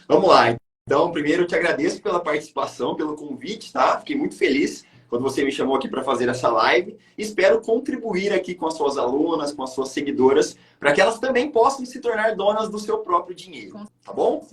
Vamos lá. Então, primeiro eu te agradeço pela participação, pelo convite, tá? Fiquei muito feliz quando você me chamou aqui para fazer essa live. Espero contribuir aqui com as suas alunas, com as suas seguidoras, para que elas também possam se tornar donas do seu próprio dinheiro, tá bom?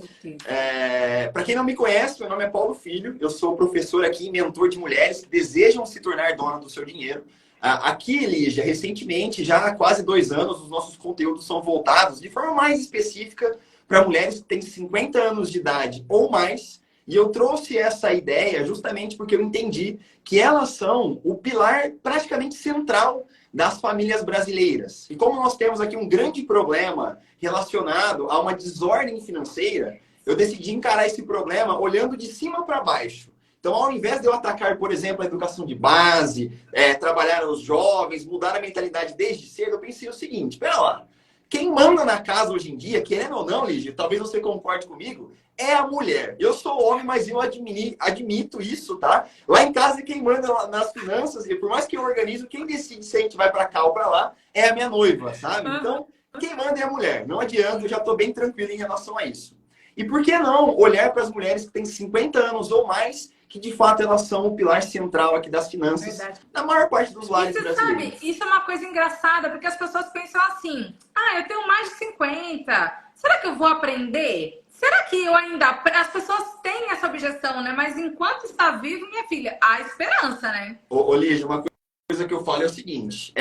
Para quem não me conhece, meu nome é Paulo Filho, eu sou professor aqui e mentor de mulheres que desejam se tornar donas do seu dinheiro. Aqui, Lígia, recentemente, já há quase 2 anos, os nossos conteúdos são voltados de forma mais específica para mulheres que têm 50 anos de idade ou mais. E eu trouxe essa ideia justamente porque eu entendi que elas são o pilar praticamente central das famílias brasileiras. E como nós temos aqui um grande problema relacionado a uma desordem financeira, eu decidi encarar esse problema olhando de cima para baixo. Então, ao invés de eu atacar, por exemplo, a educação de base, trabalhar os jovens, mudar a mentalidade desde cedo, eu pensei o seguinte, espera lá, quem manda na casa hoje em dia, querendo ou não, Lígia, talvez você concorde comigo, é a mulher. Eu sou homem, mas eu admito isso, tá? Lá em casa, quem manda nas finanças, e por mais que eu organizo, quem decide se a gente vai para cá ou para lá é a minha noiva, sabe? Então, quem manda é a mulher. Não adianta, eu já estou bem tranquilo em relação a isso. E por que não olhar para as mulheres que têm 50 anos ou mais, que de fato elas são o pilar central aqui das finanças, na maior parte dos lares brasileiros. Sabe, isso é uma coisa engraçada, porque as pessoas pensam assim, eu tenho mais de 50, será que eu vou aprender? Será que eu ainda... As pessoas têm essa objeção, né? Mas enquanto está vivo, minha filha, há esperança, né? Ô Lígia, uma coisa que eu falo é o seguinte,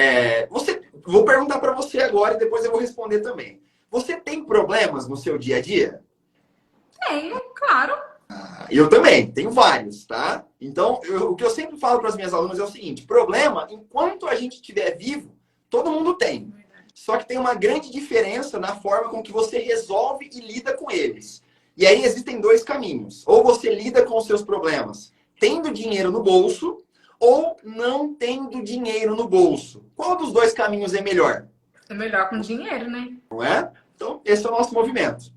vou perguntar para você agora e depois eu vou responder também. Você tem problemas no seu dia a dia? Tenho, claro. Eu também, tenho vários, tá? Então, o que eu sempre falo para as minhas alunas é o seguinte, problema, enquanto a gente estiver vivo, todo mundo tem. Só que tem uma grande diferença na forma com que você resolve e lida com eles. E aí existem 2 caminhos. Ou você lida com os seus problemas tendo dinheiro no bolso, ou não tendo dinheiro no bolso. Qual dos 2 caminhos é melhor? É melhor com dinheiro, né? Não é? Então, esse é o nosso movimento.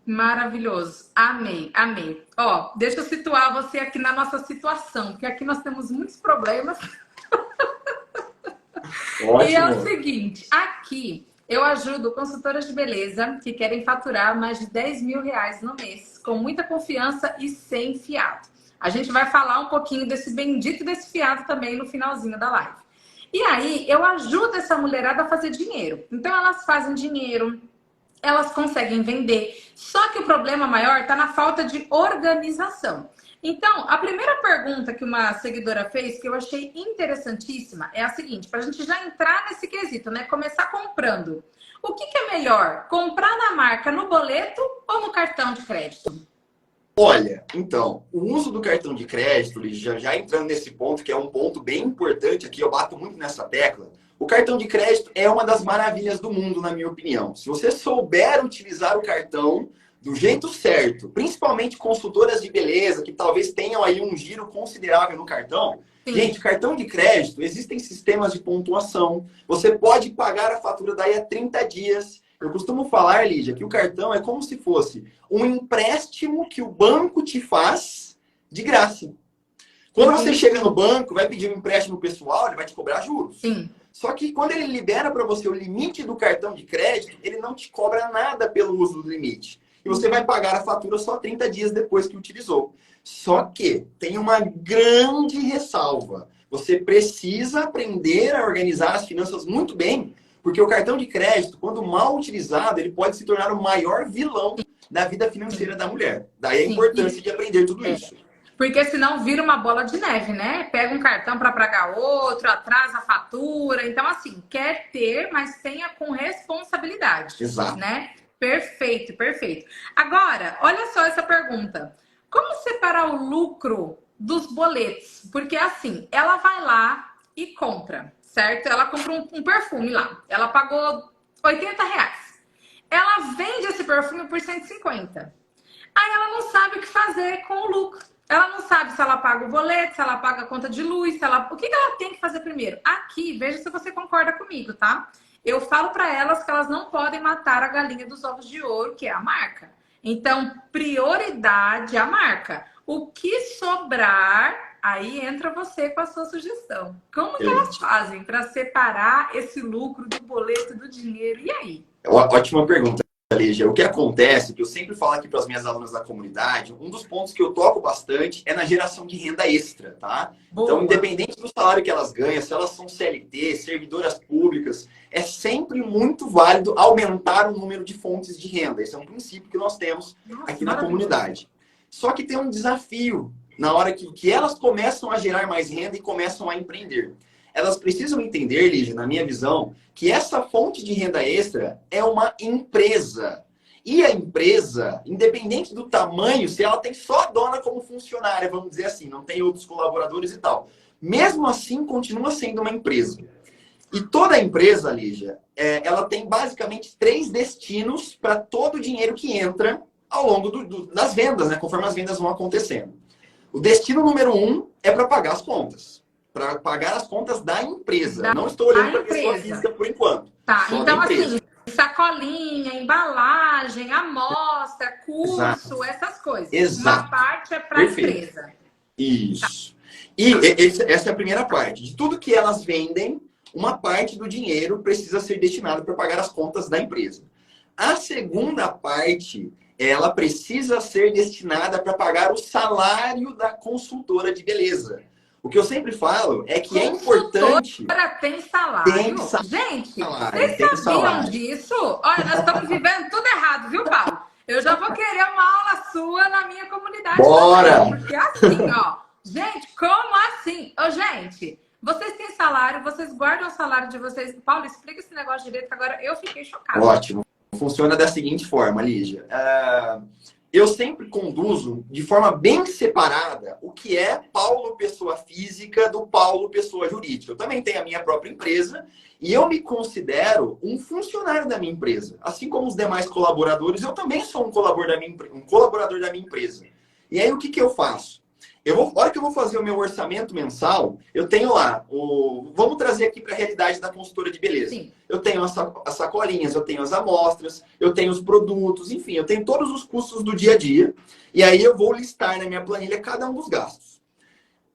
Maravilhoso. Amei, amei. Ó, deixa eu situar você aqui na nossa situação, porque aqui nós temos muitos problemas. Ótimo. E é o seguinte, aqui eu ajudo consultoras de beleza que querem faturar mais de 10 mil reais no mês, com muita confiança e sem fiado. A gente vai falar um pouquinho desse bendito desse fiado também no finalzinho da live. E aí, eu ajudo essa mulherada a fazer dinheiro. Então, elas fazem dinheiro, elas conseguem vender. Só que o problema maior está na falta de organização. Então, a primeira pergunta que uma seguidora fez, que eu achei interessantíssima, é a seguinte, para a gente já entrar nesse quesito, né? Começar comprando. O que é melhor? Comprar na marca no boleto ou no cartão de crédito? Olha, então, o uso do cartão de crédito, já entrando nesse ponto, que é um ponto bem importante aqui, eu bato muito nessa tecla. O cartão de crédito é uma das maravilhas do mundo, na minha opinião. Se você souber utilizar o cartão do jeito certo, principalmente consultoras de beleza, que talvez tenham aí um giro considerável no cartão. Sim. Gente, cartão de crédito, existem sistemas de pontuação. Você pode pagar a fatura daí a 30 dias. Eu costumo falar, Lígia, que o cartão é como se fosse um empréstimo que o banco te faz de graça. Quando você chega no banco, vai pedir um empréstimo pessoal, ele vai te cobrar juros. Sim. Só que quando ele libera para você o limite do cartão de crédito, ele não te cobra nada pelo uso do limite. E você vai pagar a fatura só 30 dias depois que utilizou. Só que tem uma grande ressalva. Você precisa aprender a organizar as finanças muito bem, porque o cartão de crédito, quando mal utilizado, ele pode se tornar o maior vilão da vida financeira da mulher. Daí a importância de aprender tudo isso. Porque senão vira uma bola de neve, né? Pega um cartão para pagar outro, atrasa a fatura. Então, assim, quer ter, mas tenha com responsabilidade. Exato. Né? Perfeito, perfeito. Agora, olha só essa pergunta. Como separar o lucro dos boletos? Porque, assim, ela vai lá e compra, certo? Ela compra um perfume lá. Ela pagou 80 reais. Ela vende esse perfume por 150. Aí ela não sabe o que fazer com o lucro. Ela não sabe se ela paga o boleto, se ela paga a conta de luz, se ela... O que ela tem que fazer primeiro? Aqui, veja se você concorda comigo, tá? Eu falo para elas que elas não podem matar a galinha dos ovos de ouro, que é a marca. Então, prioridade a marca. O que sobrar, aí entra você com a sua sugestão. Como que elas fazem para separar esse lucro do boleto, do dinheiro? E aí? Ótima pergunta, Lígia, o que acontece, que eu sempre falo aqui para as minhas alunas da comunidade, um dos pontos que eu toco bastante é na geração de renda extra, tá? Boa. Então, independente do salário que elas ganham, se elas são CLT, servidoras públicas, é sempre muito válido aumentar o número de fontes de renda. Esse é um princípio que nós temos aqui na comunidade. Só que tem um desafio na hora que elas começam a gerar mais renda e começam a empreender. Elas precisam entender, Lígia, na minha visão, que essa fonte de renda extra é uma empresa. E a empresa, independente do tamanho, se ela tem só a dona como funcionária, vamos dizer assim, não tem outros colaboradores e tal, mesmo assim continua sendo uma empresa. E toda empresa, Lígia, ela tem basicamente 3 destinos para todo o dinheiro que entra ao longo das vendas, né? Conforme as vendas vão acontecendo. O destino número 1 é para pagar as contas. Para pagar as contas da empresa. Não estou olhando para a pessoa física por enquanto. Tá, então assim, sacolinha, embalagem, amostra, curso, Exato. Essas coisas. Exato. Uma parte é para a empresa. Isso. E essa é a primeira parte. De tudo que elas vendem, uma parte do dinheiro precisa ser destinado para pagar as contas da empresa. A segunda parte, ela precisa ser destinada para pagar o salário da consultora de beleza. O que eu sempre falo é que é importante... Tem salário. Tem salário. Gente, vocês sabiam disso? Olha, nós estamos vivendo tudo errado, viu, Paulo? Eu já vou querer uma aula sua na minha comunidade. Bora! Também, porque assim, ó. Gente, como assim? Ô, gente, vocês têm salário, vocês guardam o salário de vocês. Paulo, explica esse negócio direito, que agora eu fiquei chocada. Ótimo. Funciona da seguinte forma, Lígia. Eu sempre conduzo de forma bem separada o que é Paulo pessoa física do Paulo pessoa jurídica. Eu também tenho a minha própria empresa e eu me considero um funcionário da minha empresa. Assim como os demais colaboradores, eu também sou um colaborador da minha empresa. E aí o que eu faço? A hora que eu vou fazer o meu orçamento mensal, eu tenho lá, vamos trazer aqui para a realidade da consultora de beleza. Sim. Eu tenho as sacolinhas, eu tenho as amostras, eu tenho os produtos, enfim, eu tenho todos os custos do dia a dia. E aí eu vou listar na minha planilha cada um dos gastos.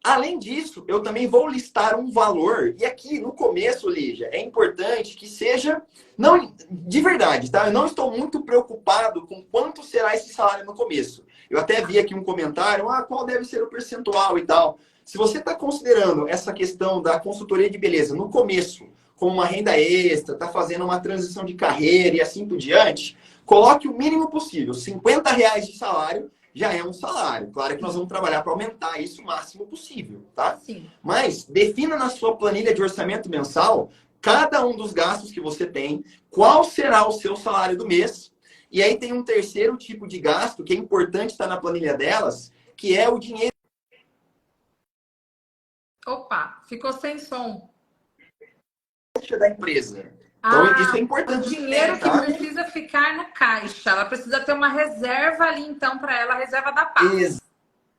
Além disso, eu também vou listar um valor. E aqui, no começo, Lígia, é importante que seja... Não, de verdade, tá? Eu não estou muito preocupado com quanto será esse salário no começo. Eu até vi aqui um comentário, qual deve ser o percentual e tal. Se você está considerando essa questão da consultoria de beleza no começo como uma renda extra, está fazendo uma transição de carreira e assim por diante, coloque o mínimo possível. R$50 de salário já é um salário. Claro que nós vamos trabalhar para aumentar isso o máximo possível, tá? Sim. Mas defina na sua planilha de orçamento mensal cada um dos gastos que você tem, qual será o seu salário do mês. E aí tem um terceiro tipo de gasto que é importante estar na planilha delas, que é o dinheiro... Opa, ficou sem som. Da empresa. Então, isso é importante. O dinheiro que precisa ficar no caixa. Ela precisa ter uma reserva ali, então, para ela, a reserva da paz.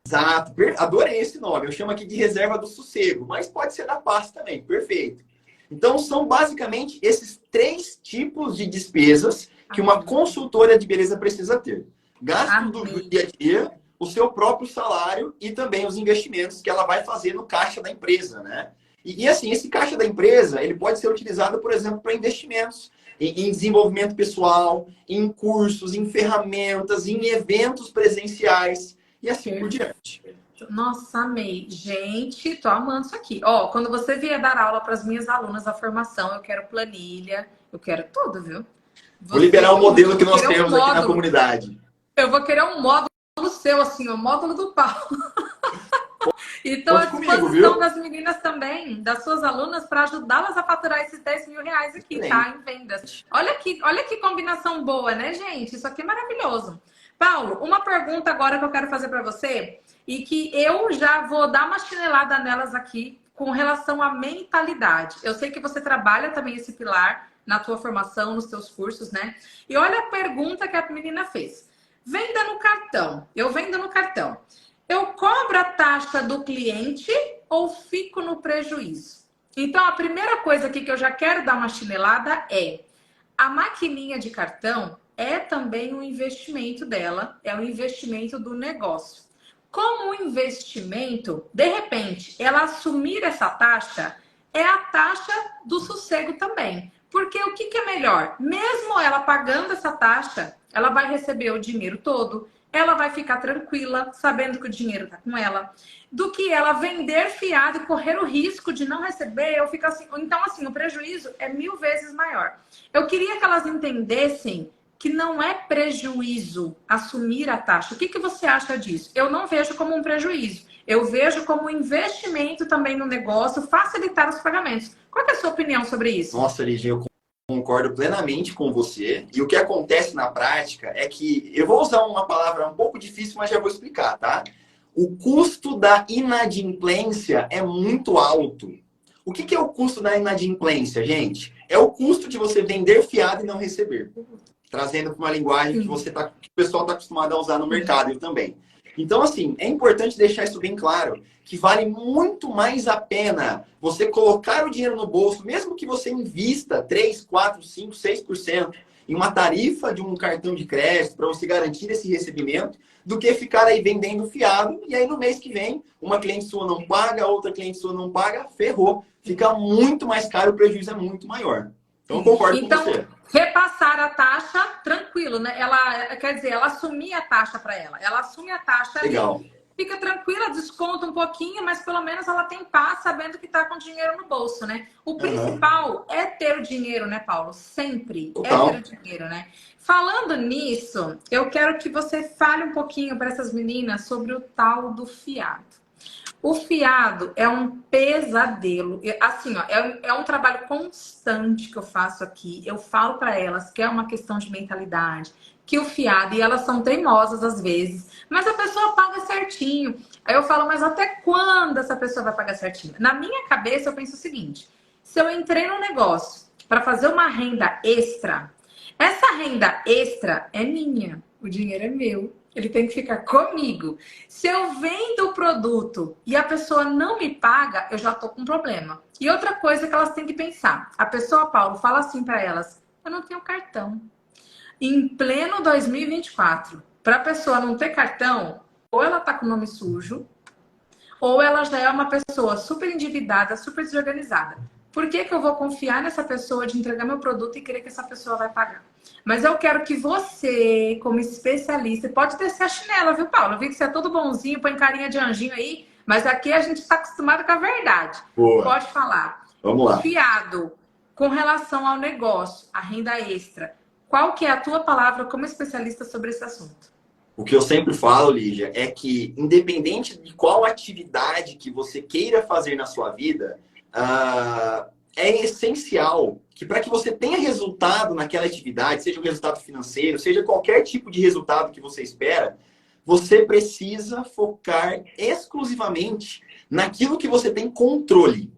Exato. Adorei esse nome. Eu chamo aqui de reserva do sossego, mas pode ser da paz também. Perfeito. Então, são basicamente esses 3 tipos de despesas que uma consultora de beleza precisa ter. Gasto do dia a dia, o seu próprio salário e também os investimentos que ela vai fazer no caixa da empresa, né? E assim, esse caixa da empresa, ele pode ser utilizado, por exemplo, para investimentos em desenvolvimento pessoal, em cursos, em ferramentas, em eventos presenciais e assim por diante. Nossa, amei. Gente, tô amando isso aqui. Ó, quando você vier dar aula para as minhas alunas da formação, eu quero planilha, eu quero tudo, viu? Vou liberar o modelo que nós temos aqui na comunidade. Eu vou querer um módulo seu, assim, o módulo do Paulo. E estou à disposição das meninas também, das suas alunas, para ajudá-las a faturar esses R$10.000 aqui, tá? Em vendas. Olha que combinação boa, né, gente? Isso aqui é maravilhoso. Paulo, uma pergunta agora que eu quero fazer para você e que eu já vou dar uma chinelada nelas aqui com relação à mentalidade. Eu sei que você trabalha também esse pilar na tua formação, nos teus cursos, né? E olha a pergunta que a menina fez. Venda no cartão. Eu vendo no cartão. Eu cobro a taxa do cliente ou fico no prejuízo? Então, a primeira coisa aqui que eu já quero dar uma chinelada é a maquininha de cartão é também um investimento dela, é um investimento do negócio. Como um investimento, de repente, ela assumir essa taxa é a taxa do sossego também. Porque o que é melhor? Mesmo ela pagando essa taxa, ela vai receber o dinheiro todo, ela vai ficar tranquila, sabendo que o dinheiro está com ela, do que ela vender fiado e correr o risco de não receber, eu fico assim. Então, assim, o prejuízo é 1000 vezes maior. Eu queria que elas entendessem que não é prejuízo assumir a taxa. O que você acha disso? Eu não vejo como um prejuízo. Eu vejo como um investimento também no negócio, facilitar os pagamentos. Qual é a sua opinião sobre isso? Nossa, Ligia, eu concordo plenamente com você. E o que acontece na prática é que, eu vou usar uma palavra um pouco difícil, mas já vou explicar, tá? O custo da inadimplência é muito alto. O que é o custo da inadimplência, gente? É o custo de você vender fiado e não receber. Trazendo para uma linguagem que que o pessoal está acostumado a usar no mercado, eu também. Então, assim, é importante deixar isso bem claro, que vale muito mais a pena você colocar o dinheiro no bolso, mesmo que você invista 3, 4, 5, 6% em uma tarifa de um cartão de crédito para você garantir esse recebimento, do que ficar aí vendendo fiado e aí no mês que vem uma cliente sua não paga, outra cliente sua não paga, ferrou. Fica muito mais caro, o prejuízo é muito maior. Então, eu concordo com você. Repassar a taxa, tranquilo, né? Ela, quer dizer, ela assumir a taxa para ela. Ela assume a taxa ali, fica tranquila, desconta um pouquinho, mas pelo menos ela tem paz sabendo que está com dinheiro no bolso, né? O principal é ter o dinheiro, né, Paulo? Sempre é ter o dinheiro, né? Falando nisso, eu quero que você fale um pouquinho para essas meninas sobre o tal do fiado. O fiado é um pesadelo. Assim, ó, é um trabalho constante que eu faço aqui. Eu falo para elas que é uma questão de mentalidade, que o fiado, e elas são teimosas às vezes, mas a pessoa paga certinho. Aí eu falo, mas até quando essa pessoa vai pagar certinho? Na minha cabeça, eu penso o seguinte: se eu entrei no negócio para fazer uma renda extra, essa renda extra é minha, o dinheiro é meu. Ele tem que ficar comigo. Se eu vendo o produto e a pessoa não me paga, eu já tô com um problema. E outra coisa que elas têm que pensar. A pessoa, Paulo, fala assim para elas: eu não tenho cartão. Em pleno 2024, para a pessoa não ter cartão, ou ela tá com o nome sujo, ou ela já é uma pessoa super endividada, super desorganizada. Por que eu vou confiar nessa pessoa de entregar meu produto e querer que essa pessoa vai pagar? Mas eu quero que você, como especialista, pode descer a chinela, viu, Paulo? Eu vi que você é todo bonzinho, põe carinha de anjinho aí, mas aqui a gente está acostumado com a verdade. Boa. Pode falar. Vamos lá. Fiado, com relação ao negócio, a renda extra, qual que é a tua palavra como especialista sobre esse assunto? O que eu sempre falo, Lígia, é que independente de qual atividade que você queira fazer na sua vida, é essencial que para que você tenha resultado naquela atividade, seja um resultado financeiro, seja qualquer tipo de resultado que você espera, você precisa focar exclusivamente naquilo que você tem controle.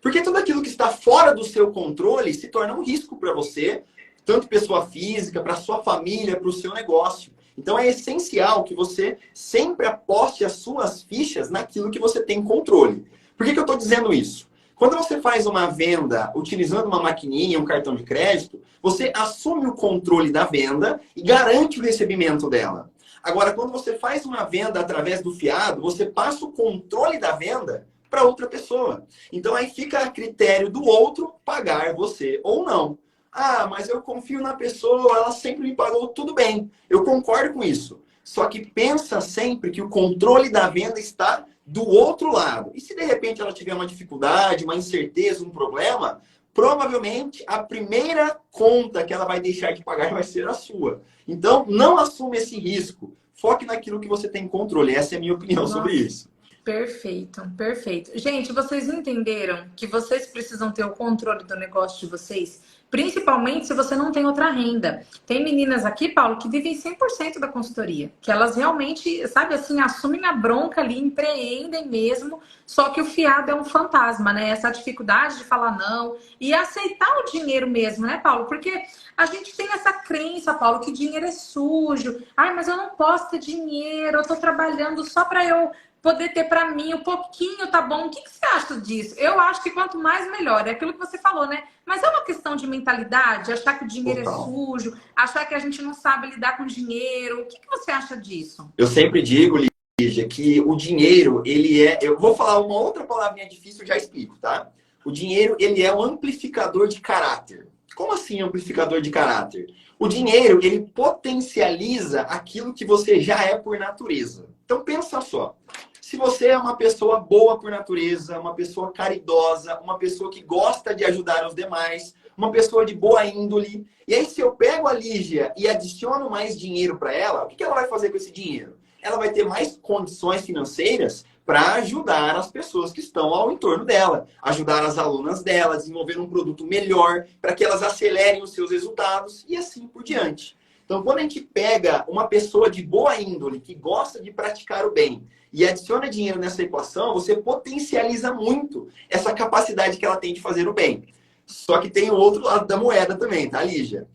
Porque tudo aquilo que está fora do seu controle se torna um risco para você, tanto pessoa física, para sua família, para o seu negócio. Então é essencial que você sempre aposte as suas fichas naquilo que você tem controle. Por que eu estou dizendo isso? Quando você faz uma venda utilizando uma maquininha, um cartão de crédito, você assume o controle da venda e garante o recebimento dela. Agora, quando você faz uma venda através do fiado, você passa o controle da venda para outra pessoa. Então aí fica a critério do outro pagar você ou não. Ah, mas eu confio na pessoa, ela sempre me pagou, tudo bem. Eu concordo com isso. Só que pensa sempre que o controle da venda está do outro lado. E se de repente ela tiver uma dificuldade, uma incerteza, um problema, provavelmente a primeira conta que ela vai deixar de pagar vai ser a sua. Então, não assume esse risco. Foque naquilo que você tem controle. Essa é a minha opinião sobre isso. Perfeito, perfeito. Gente, vocês entenderam que vocês precisam ter o controle do negócio de vocês? Principalmente se você não tem outra renda. Tem meninas aqui, Paulo, que vivem 100% da consultoria. Que elas realmente, sabe assim, assumem a bronca ali, empreendem mesmo. Só que o fiado é um fantasma, né? Essa dificuldade de falar não e aceitar o dinheiro mesmo, né, Paulo? Porque a gente tem essa crença, Paulo, que dinheiro é sujo. Ai, mas eu não posso ter dinheiro, eu tô trabalhando só para eu poder ter para mim um pouquinho, tá bom? O que você acha disso? Eu acho que quanto mais, melhor. É aquilo que você falou, né? Mas é uma questão de mentalidade, achar que o dinheiro é sujo, achar que a gente não sabe lidar com dinheiro. O que você acha disso? Eu sempre digo, Lígia, que o dinheiro, ele é... Eu vou falar uma outra palavrinha difícil, eu já explico, tá? O dinheiro, ele é um amplificador de caráter. Como assim amplificador de caráter? O dinheiro, ele potencializa aquilo que você já é por natureza. Então pensa só. Se você é uma pessoa boa por natureza, uma pessoa caridosa, uma pessoa que gosta de ajudar os demais, uma pessoa de boa índole, e aí se eu pego a Lígia e adiciono mais dinheiro para ela, o que ela vai fazer com esse dinheiro? Ela vai ter mais condições financeiras para ajudar as pessoas que estão ao entorno dela, ajudar as alunas dela, desenvolver um produto melhor, para que elas acelerem os seus resultados e assim por diante. Então, quando a gente pega uma pessoa de boa índole, que gosta de praticar o bem, e adiciona dinheiro nessa equação, você potencializa muito essa capacidade que ela tem de fazer o bem. Só que tem o outro lado da moeda também, tá, Lígia?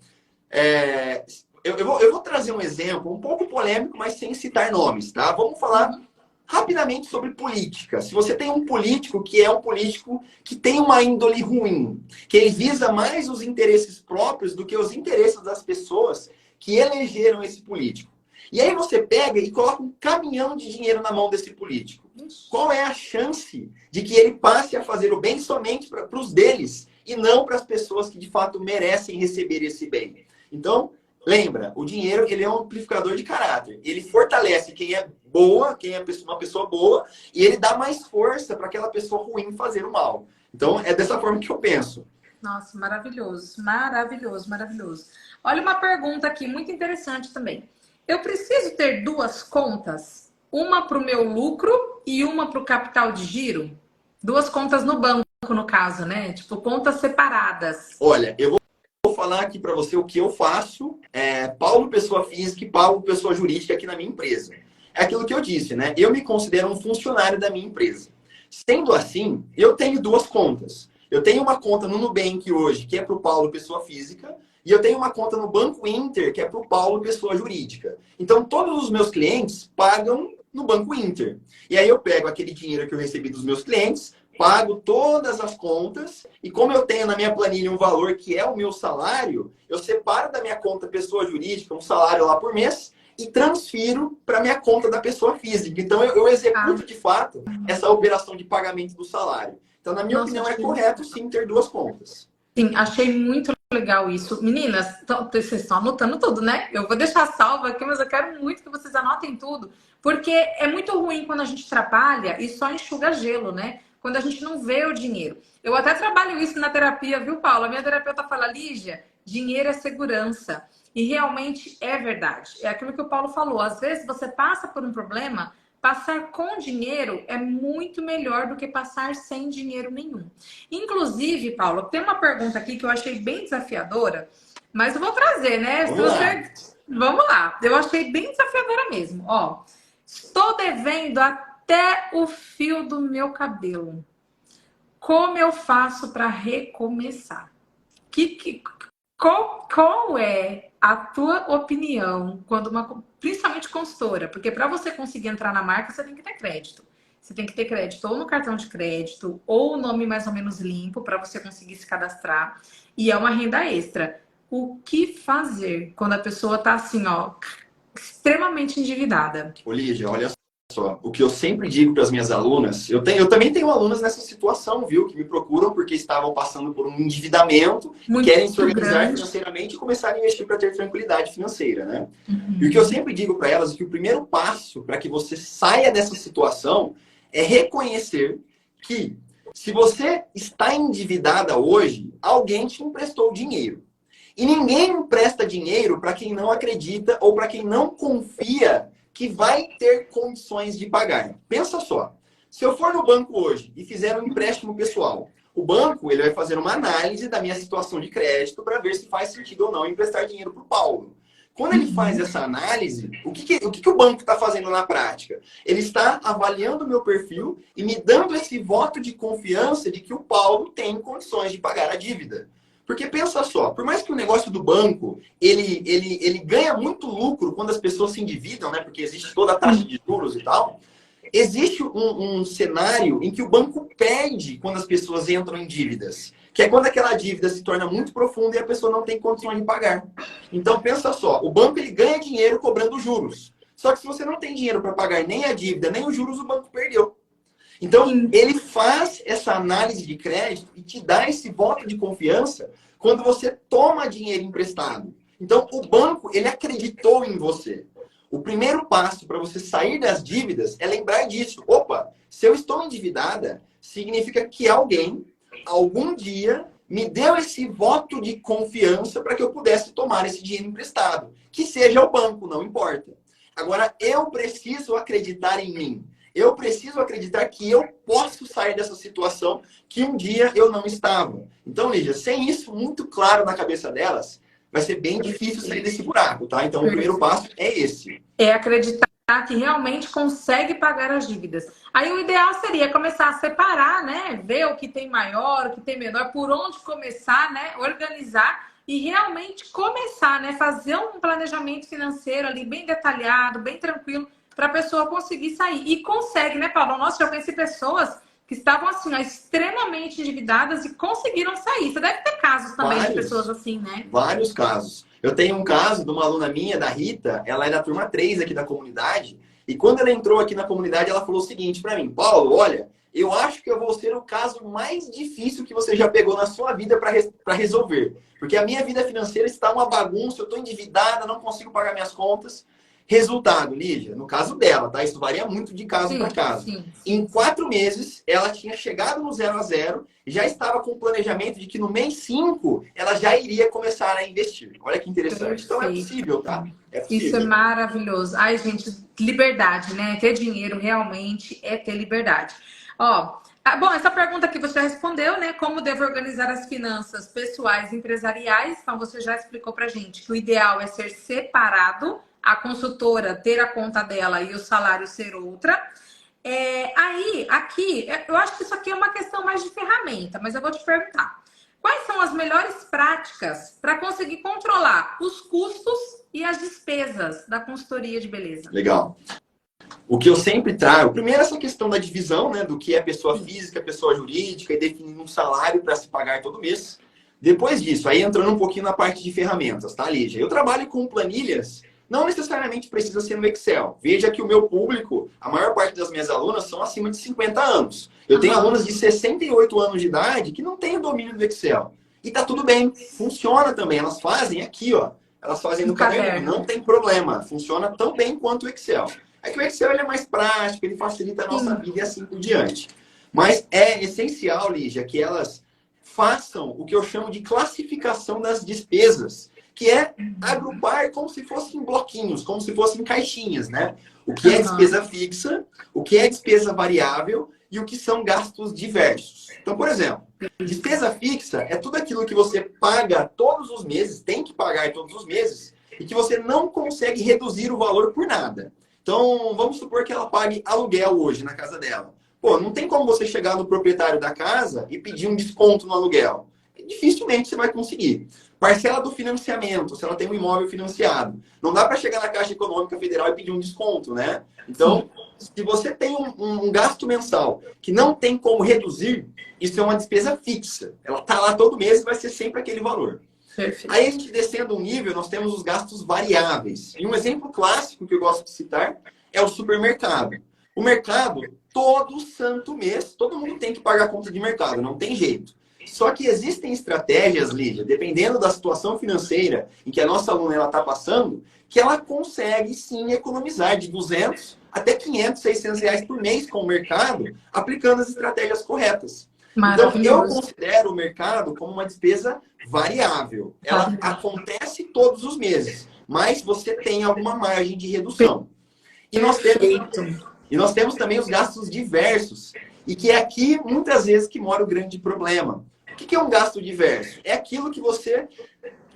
Eu vou trazer um exemplo um pouco polêmico, mas sem citar nomes, tá? Vamos falar rapidamente sobre política. Se você tem um político que é um político que tem uma índole ruim, que ele visa mais os interesses próprios do que os interesses das pessoas que elegeram esse político. E aí você pega e coloca um caminhão de dinheiro na mão desse político. Qual é a chance de que ele passe a fazer o bem somente para os deles e não para as pessoas que de fato merecem receber esse bem? Então, lembra, o dinheiro ele é um amplificador de caráter. Ele fortalece quem é boa, quem é uma pessoa boa, e ele dá mais força para aquela pessoa ruim fazer o mal. Então, é dessa forma que eu penso. Nossa, maravilhoso, maravilhoso, maravilhoso. Olha uma pergunta aqui, muito interessante também. Eu preciso ter duas contas? Uma para o meu lucro e uma para o capital de giro? Duas contas no banco, no caso, né? Tipo, contas separadas. Olha, eu vou falar aqui para você o que eu faço, Paulo, pessoa física, e Paulo, pessoa jurídica aqui na minha empresa. É aquilo que eu disse, né? Eu me considero um funcionário da minha empresa. Sendo assim, eu tenho duas contas. Eu tenho uma conta no Nubank hoje, que é para o Paulo, pessoa física, e eu tenho uma conta no Banco Inter, que é para o Paulo, pessoa jurídica. Então, todos os meus clientes pagam no Banco Inter. E aí eu pego aquele dinheiro que eu recebi dos meus clientes, pago todas as contas, e como eu tenho na minha planilha um valor que é o meu salário, eu separo da minha conta pessoa jurídica um salário lá por mês e transfiro para minha conta da pessoa física. Então, eu executo, de fato, essa operação de pagamento do salário. Então, na minha opinião, é correto, sim, ter duas contas. Sim, achei muito legal isso. Meninas, vocês estão anotando tudo, né? Eu vou deixar salvo aqui, mas eu quero muito que vocês anotem tudo, porque é muito ruim quando a gente trabalha e só enxuga gelo, né? Quando a gente não vê o dinheiro. Eu até trabalho isso na terapia, viu, Paula? A minha terapeuta fala, Lígia, dinheiro é segurança. E realmente é verdade. É aquilo que o Paulo falou. Às vezes você passa por um problema, passar com dinheiro é muito melhor do que passar sem dinheiro nenhum. Inclusive, Paulo, tem uma pergunta aqui que eu achei bem desafiadora, mas eu vou trazer, né? Vamos lá. Eu achei bem desafiadora mesmo. Ó, estou devendo até o fio do meu cabelo. Como eu faço para recomeçar? Qual é a tua opinião quando principalmente consultora? Porque para você conseguir entrar na marca, você tem que ter crédito. Você tem que ter crédito ou no cartão de crédito ou o nome mais ou menos limpo para você conseguir se cadastrar. E é uma renda extra. O que fazer quando a pessoa está assim, ó, extremamente endividada? Lígia, olha só, o que eu sempre digo para as minhas alunas, eu também tenho alunas nessa situação, viu, que me procuram porque estavam passando por um endividamento, querem se organizar financeiramente e começar a investir para ter tranquilidade financeira, né? E o que eu sempre digo para elas é que o primeiro passo para que você saia dessa situação é reconhecer que se você está endividada hoje, alguém te emprestou dinheiro. E ninguém empresta dinheiro para quem não acredita ou para quem não confia que vai ter condições de pagar. Pensa só, se eu for no banco hoje e fizer um empréstimo pessoal, o banco ele vai fazer uma análise da minha situação de crédito para ver se faz sentido ou não emprestar dinheiro para o Paulo. Quando ele faz essa análise, o que o banco está fazendo na prática? Ele está avaliando o meu perfil e me dando esse voto de confiança de que o Paulo tem condições de pagar a dívida. Porque pensa só, por mais que o negócio do banco, ele ganha muito lucro quando as pessoas se endividam, né? Porque existe toda a taxa de juros e tal. Existe um cenário em que o banco perde quando as pessoas entram em dívidas. Que é quando aquela dívida se torna muito profunda e a pessoa não tem condições de pagar. Então pensa só, o banco ele ganha dinheiro cobrando juros. Só que se você não tem dinheiro para pagar nem a dívida, nem os juros, o banco perdeu. Então, ele faz essa análise de crédito e te dá esse voto de confiança quando você toma dinheiro emprestado. Então, o banco, ele acreditou em você. O primeiro passo para você sair das dívidas é lembrar disso. Opa, se eu estou endividada, significa que alguém, algum dia, me deu esse voto de confiança para que eu pudesse tomar esse dinheiro emprestado. Que seja o banco, não importa. Agora, eu preciso acreditar em mim. Eu preciso acreditar que eu posso sair dessa situação que um dia eu não estava. Então, Lígia, sem isso muito claro na cabeça delas, vai ser bem difícil sair desse buraco, tá? Então, o primeiro passo é esse. É acreditar que realmente consegue pagar as dívidas. Aí o ideal seria começar a separar, né? Ver o que tem maior, o que tem menor, por onde começar, né? Organizar e realmente começar, né? Fazer um planejamento financeiro ali bem detalhado, bem tranquilo, para a pessoa conseguir sair. E consegue, né, Paulo? Nossa, eu conheci pessoas que estavam assim, ó, extremamente endividadas e conseguiram sair. Você deve ter casos também de pessoas assim, né? Vários casos. Eu tenho um caso de uma aluna minha, da Rita, ela é da turma 3 aqui da comunidade, e quando ela entrou aqui na comunidade, ela falou o seguinte para mim: Paulo, olha, eu acho que eu vou ser o caso mais difícil que você já pegou na sua vida para resolver. Porque a minha vida financeira está uma bagunça, eu estou endividada, não consigo pagar minhas contas. Resultado, Lígia, no caso dela, tá? Isso varia muito de caso para caso. Em 4 meses, ela tinha chegado no 0 a 0 e já estava com o planejamento de que no mês 5 ela já iria começar a investir. Olha que interessante. Então é possível, tá? É possível. Isso é maravilhoso. Ai, gente, liberdade, né? Ter dinheiro realmente é ter liberdade. Ó, bom, essa pergunta que você já respondeu, né? Como devo organizar as finanças pessoais e empresariais? Então, você já explicou pra gente que o ideal é ser separado, a consultora ter a conta dela e o salário ser outra. Aqui, eu acho que isso aqui é uma questão mais de ferramenta, mas eu vou te perguntar. Quais são as melhores práticas para conseguir controlar os custos e as despesas da consultoria de beleza? Legal. O que eu sempre trago, primeiro essa questão da divisão, né, do que é pessoa física, pessoa jurídica, e definir um salário para se pagar todo mês. Depois disso, aí entrando um pouquinho na parte de ferramentas, tá, Lígia? Eu trabalho com planilhas, não necessariamente precisa ser no Excel. Veja que o meu público, a maior parte das minhas alunas são acima de 50 anos. Eu tenho alunas de 68 anos de idade que não têm o domínio do Excel. E tá tudo bem, funciona também. Elas fazem aqui, ó. Elas fazem no caderno, não tem problema. Funciona tão bem quanto o Excel. É que o Excel ele é mais prático, ele facilita a nossa vida e assim por diante. Mas é essencial, Lígia, que elas façam o que eu chamo de classificação das despesas, que é agrupar como se fossem bloquinhos, como se fossem caixinhas, né? O que é despesa fixa, o que é despesa variável e o que são gastos diversos. Então, por exemplo, despesa fixa é tudo aquilo que você paga todos os meses, tem que pagar todos os meses, e que você não consegue reduzir o valor por nada. Então, vamos supor que ela pague aluguel hoje na casa dela. Pô, não tem como você chegar no proprietário da casa e pedir um desconto no aluguel. Dificilmente você vai conseguir. Parcela do financiamento, se ela tem um imóvel financiado. Não dá para chegar na Caixa Econômica Federal e pedir um desconto, né? Então, se você tem um gasto mensal que não tem como reduzir, isso é uma despesa fixa. Ela está lá todo mês e vai ser sempre aquele valor. Perfeito. Aí, a gente descendo um nível, nós temos os gastos variáveis. E um exemplo clássico que eu gosto de citar é o supermercado. O mercado, todo santo mês, todo mundo tem que pagar a conta de mercado, não tem jeito. Só que existem estratégias, Lídia, dependendo da situação financeira em que a nossa aluna está passando, que ela consegue sim economizar de 200 até 500, 600 reais por mês com o mercado, aplicando as estratégias corretas. Então, eu considero o mercado como uma despesa variável. Ela acontece todos os meses, mas você tem alguma margem de redução. E nós temos também os gastos diversos, e que é aqui, muitas vezes, que mora o grande problema. O que é um gasto diverso? É aquilo que você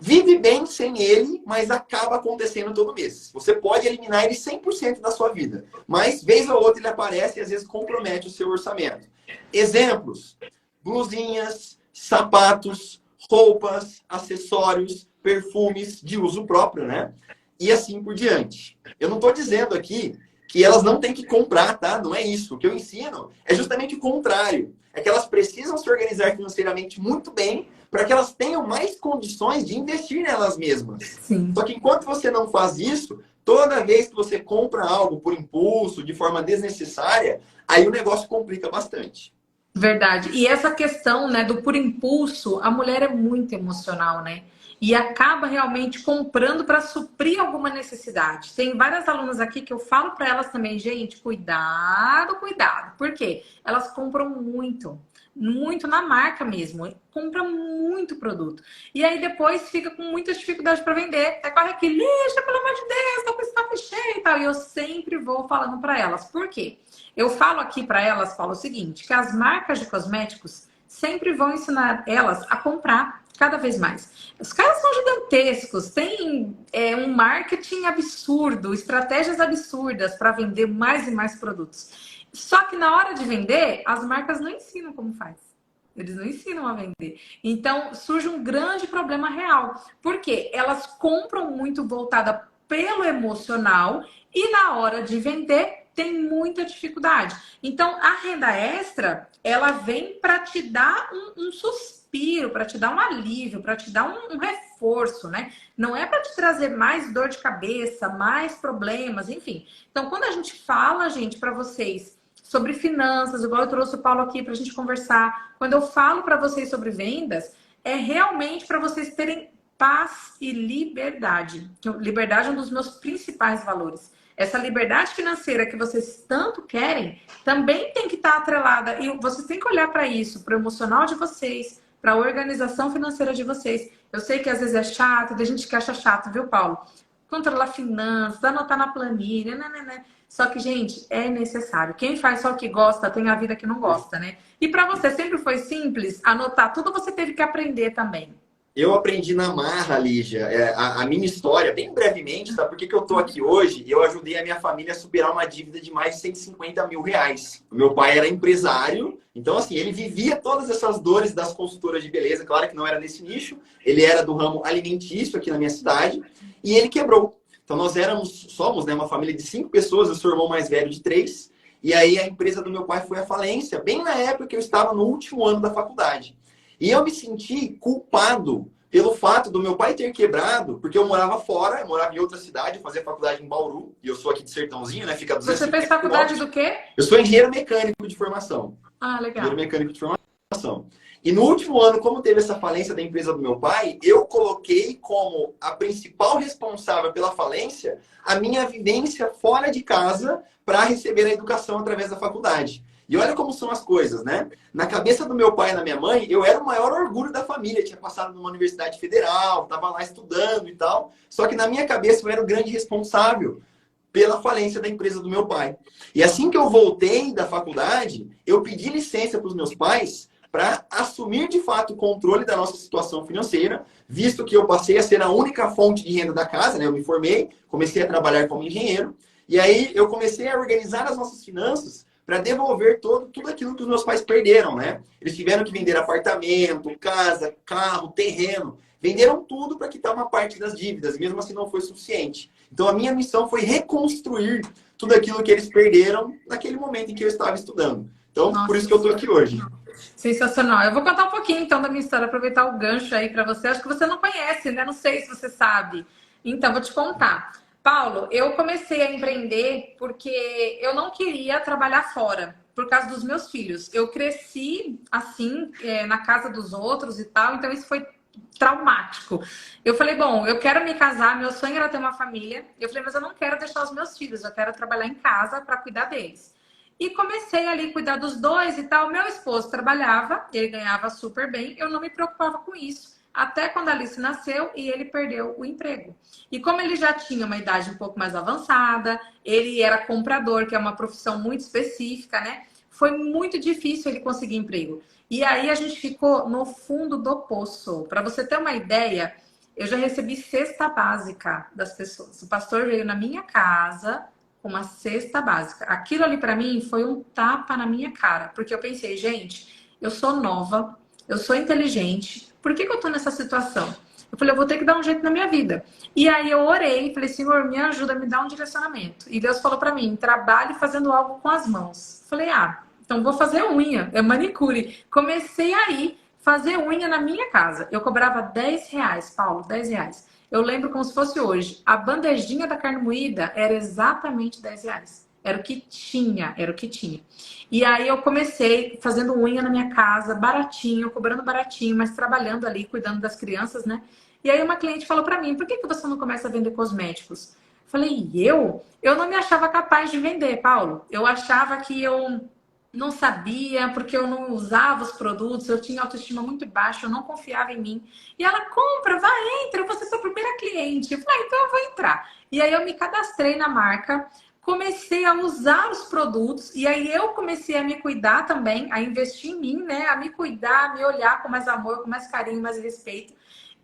vive bem sem ele, mas acaba acontecendo todo mês. Você pode eliminar ele 100% da sua vida, mas vez ou outra ele aparece e às vezes compromete o seu orçamento. Exemplos: blusinhas, sapatos, roupas, acessórios, perfumes de uso próprio, né? E assim por diante. Eu não estou dizendo aqui que elas não têm que comprar, tá? Não é isso. O que eu ensino é justamente o contrário. É que elas precisam se organizar financeiramente muito bem para que elas tenham mais condições de investir nelas mesmas. Sim. Só que enquanto você não faz isso, toda vez que você compra algo por impulso, de forma desnecessária, aí o negócio complica bastante. Verdade. E essa questão, né, do por impulso, a mulher é muito emocional, né? E acaba realmente comprando para suprir alguma necessidade. Tem várias alunas aqui que eu falo para elas também, gente, cuidado, cuidado. Por quê? Elas compram muito, muito na marca mesmo. Compram muito produto. E aí depois fica com muita dificuldade para vender. Aí corre aqui, lixa, pelo amor de Deus, tô com estoque cheio e tal. E eu sempre vou falando para elas. Por quê? Eu falo aqui para elas, falo o seguinte, que as marcas de cosméticos sempre vão ensinar elas a comprar cada vez mais. Os caras são gigantescos, tem um marketing absurdo, estratégias absurdas para vender mais e mais produtos. Só que na hora de vender, as marcas não ensinam como faz. Eles não ensinam a vender. Então, surge um grande problema real. Porque elas compram muito voltada pelo emocional e na hora de vender tem muita dificuldade. Então, a renda extra, ela vem para te dar um suspiro, para te dar um alívio, para te dar um reforço, né? Não é para te trazer mais dor de cabeça, mais problemas, enfim. Então, quando a gente fala, gente, para vocês sobre finanças, igual eu trouxe o Paulo aqui para a gente conversar, quando eu falo para vocês sobre vendas, é realmente para vocês terem paz e liberdade. Liberdade é um dos meus principais valores. Essa liberdade financeira que vocês tanto querem também tem que estar atrelada. E vocês têm que olhar para isso, para o emocional de vocês, para a organização financeira de vocês. Eu sei que às vezes é chato, tem gente que acha chato, viu, Paulo? Controlar finanças, anotar na planilha, né. Só que, gente, é necessário. Quem faz só o que gosta tem a vida que não gosta, né? E para você sempre foi simples anotar tudo, você teve que aprender também. Eu aprendi na marra, Lígia, a minha história, bem brevemente, tá? Por que eu tô aqui hoje? Eu ajudei a minha família a superar uma dívida de mais de 150 mil reais. O meu pai era empresário, então, assim, ele vivia todas essas dores das consultoras de beleza. Claro que não era nesse nicho, ele era do ramo alimentício aqui na minha cidade, e ele quebrou. Então, nós somos, né, uma família de 5 pessoas, eu sou o irmão mais velho de 3, e aí a empresa do meu pai foi à falência, bem na época que eu estava no último ano da faculdade. E eu me senti culpado pelo fato do meu pai ter quebrado, porque eu morava fora, eu morava em outra cidade, eu fazia faculdade em Bauru, e eu sou aqui de Sertãozinho, né? Fica a Você 250 fez faculdade quilômetros. do quê? Eu sou engenheiro mecânico de formação. Ah, legal. Engenheiro mecânico de formação. E no último ano, como teve essa falência da empresa do meu pai, eu coloquei como a principal responsável pela falência a minha vivência fora de casa para receber a educação através da faculdade. E olha como são as coisas, né? Na cabeça do meu pai e da minha mãe, eu era o maior orgulho da família. Eu tinha passado numa universidade federal, estava lá estudando e tal. Só que na minha cabeça eu era o grande responsável pela falência da empresa do meu pai. E assim que eu voltei da faculdade, eu pedi licença para os meus pais para assumir de fato o controle da nossa situação financeira, visto que eu passei a ser a única fonte de renda da casa, né? Eu me formei, comecei a trabalhar como engenheiro, e aí eu comecei a organizar as nossas finanças para devolver tudo aquilo que os meus pais perderam, né? Eles tiveram que vender apartamento, casa, carro, terreno. Venderam tudo para quitar uma parte das dívidas, mesmo assim não foi suficiente. Então a minha missão foi reconstruir tudo aquilo que eles perderam naquele momento em que eu estava estudando. Então, Nossa, por isso que eu estou aqui hoje. sensacional. Eu vou contar um pouquinho então da minha história, aproveitar o gancho aí para você. Acho que você não conhece, né? Não sei se você sabe. Então, vou te contar. Paulo, eu comecei a empreender porque eu não queria trabalhar fora, por causa dos meus filhos. Eu cresci assim, na casa dos outros e tal, então isso foi traumático. Eu falei, bom, eu quero me casar, meu sonho era ter uma família. Eu falei, mas eu não quero deixar os meus filhos, eu quero trabalhar em casa para cuidar deles. E comecei ali a cuidar dos dois e tal. Meu esposo trabalhava, ele ganhava super bem, eu não me preocupava com isso. Até quando a Alice nasceu e ele perdeu o emprego. E como ele já tinha uma idade um pouco mais avançada, ele era comprador, que é uma profissão muito específica, né? Foi muito difícil ele conseguir emprego. E aí a gente ficou no fundo do poço. Para você ter uma ideia, eu já recebi cesta básica das pessoas. O pastor veio na minha casa com uma cesta básica. Aquilo ali para mim foi um tapa na minha cara, porque eu pensei, gente, eu sou nova, eu sou inteligente, por que eu tô nessa situação? Eu falei, eu vou ter que dar um jeito na minha vida. E aí eu orei, falei, Senhor, me ajuda, me dá um direcionamento. E Deus falou para mim, trabalhe fazendo algo com as mãos. Falei, então vou fazer unha, é manicure. Comecei aí fazer unha na minha casa. Eu cobrava R$ 10, Paulo, R$ 10. Eu lembro como se fosse hoje. A bandejinha da carne moída era exatamente R$ 10. Era o que tinha, era o que tinha. E aí eu comecei fazendo unha na minha casa, baratinho, cobrando baratinho, mas trabalhando ali, cuidando das crianças, né? E aí uma cliente falou pra mim, por que que você não começa a vender cosméticos? Falei, eu? Eu não me achava capaz de vender, Paulo. Eu achava que eu não sabia, porque eu não usava os produtos, eu tinha autoestima muito baixa, eu não confiava em mim. E ela, compra, vai, entra, eu vou ser sua primeira cliente. Eu falei, então eu vou entrar. E aí eu me cadastrei na marca, comecei a usar os produtos, e aí eu comecei a me cuidar também, a investir em mim, né? A me cuidar, a me olhar com mais amor, com mais carinho, mais respeito.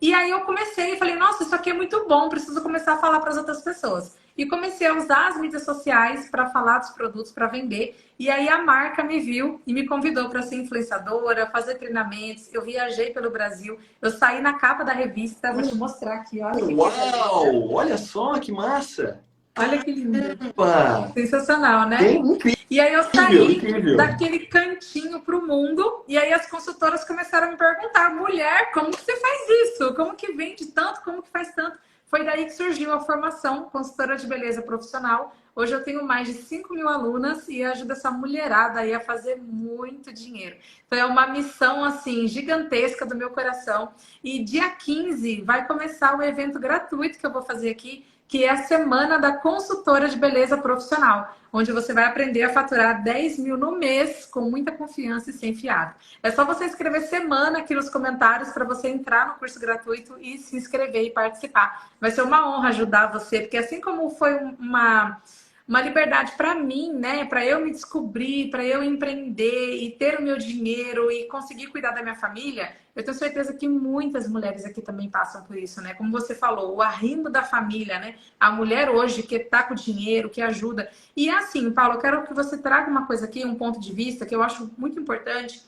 E aí eu comecei e falei, nossa, isso aqui é muito bom, preciso começar a falar para as outras pessoas. E comecei a usar as mídias sociais para falar dos produtos, para vender. E aí a marca me viu e me convidou para ser influenciadora, fazer treinamentos. Eu viajei pelo Brasil, eu saí na capa da revista, vou te mostrar aqui, olha que Uau! Olha só que massa! olha que lindo. Opa! Sensacional, né? Incrível, E aí eu saí incrível. daquele cantinho para o mundo, e aí as consultoras começaram a me perguntar, mulher, como que você faz isso? Como que vende tanto? Como que faz tanto? Foi daí que surgiu a formação consultora de beleza profissional. Hoje eu tenho mais de 5.000 alunas e ajudo essa mulherada aí a fazer muito dinheiro. Então é uma missão assim gigantesca do meu coração. E dia 15 vai começar o evento gratuito que eu vou fazer aqui, que é a Semana da Consultora de Beleza Profissional, onde você vai aprender a faturar 10 mil no mês com muita confiança e sem fiado. É só você escrever semana aqui nos comentários para você entrar no curso gratuito e se inscrever e participar. Vai ser uma honra ajudar você, porque assim como foi uma liberdade para mim, né? Para eu me descobrir, para eu empreender e ter o meu dinheiro e conseguir cuidar da minha família, eu tenho certeza que muitas mulheres aqui também passam por isso, né? Como você falou, o arrimo da família, né? A mulher hoje que tá com dinheiro, que ajuda. E é assim, Paulo, eu quero que você traga uma coisa aqui, um ponto de vista que eu acho muito importante.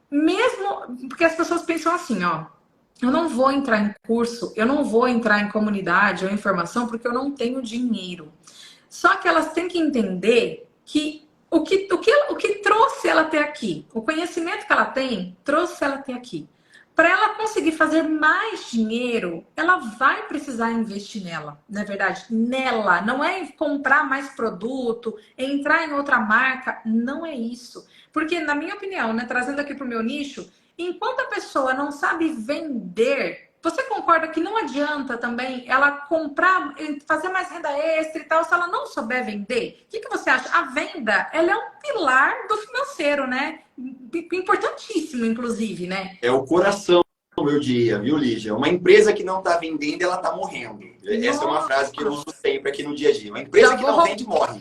Mesmo porque as pessoas pensam assim, ó. Eu não vou entrar em curso, eu não vou entrar em comunidade ou em formação porque eu não tenho dinheiro. Só que elas têm que entender que o que trouxe ela até aqui, o conhecimento que ela tem, trouxe ela até aqui. Para ela conseguir fazer mais dinheiro, ela vai precisar investir nela, não é verdade? Nela, não é em comprar mais produto, entrar em outra marca, não é isso. Porque, na minha opinião, né, trazendo aqui para o meu nicho, enquanto a pessoa não sabe vender, você concorda que não adianta também ela comprar, fazer mais renda extra e tal, se ela não souber vender? O que você acha? A venda, ela é um pilar do financeiro, né? Importantíssimo, inclusive, né? É o coração, eu diria, viu, Lígia? Uma empresa que não está vendendo, ela está morrendo. Essa é uma frase que eu uso sempre aqui no dia a dia. Uma empresa que não vende, morre.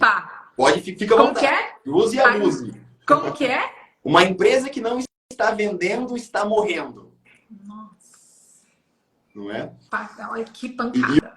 Pode, fica à Como vontade. que é? Use e abuse. Como que é? Uma empresa que não está vendendo, está morrendo. Nossa. Não é? Olha que pancada.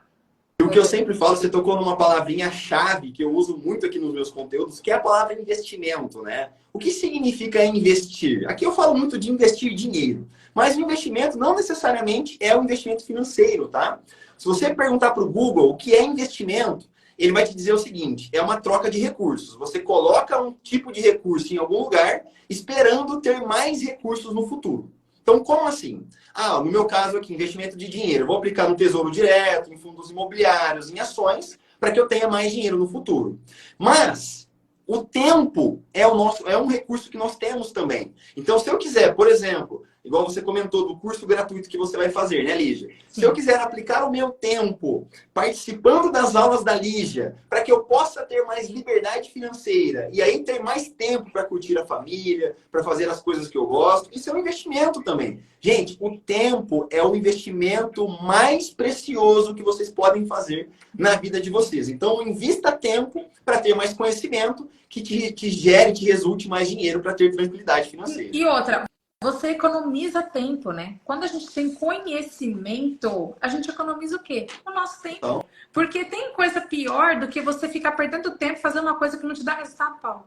E o que eu sempre falo, você tocou numa palavrinha-chave que eu uso muito aqui nos meus conteúdos, que é a palavra investimento, né? O que significa investir? Aqui eu falo muito de investir dinheiro, mas o investimento não necessariamente é o investimento financeiro, tá? Se você perguntar para o Google o que é investimento, ele vai te dizer o seguinte, é uma troca de recursos. Você coloca um tipo de recurso em algum lugar, esperando ter mais recursos no futuro. Então, como assim? Ah, no meu caso aqui, investimento de dinheiro. Eu vou aplicar no Tesouro Direto, em fundos imobiliários, em ações, para que eu tenha mais dinheiro no futuro. Mas o tempo é um recurso que nós temos também. Então, se eu quiser, por exemplo, igual você comentou do curso gratuito que você vai fazer, né, Lígia? Se eu quiser aplicar o meu tempo participando das aulas da Lígia, para que eu possa ter mais liberdade financeira e aí ter mais tempo para curtir a família, para fazer as coisas que eu gosto, isso é um investimento também. Gente, o tempo é o investimento mais precioso que vocês podem fazer na vida de vocês. Então, invista tempo para ter mais conhecimento que te gere, te resulte mais dinheiro para ter tranquilidade financeira. E outra, você economiza tempo, né? Quando a gente tem conhecimento, a gente economiza o quê? O nosso tempo. Então, porque tem coisa pior do que você ficar perdendo tempo fazendo uma coisa que não te dá resultado, Paulo.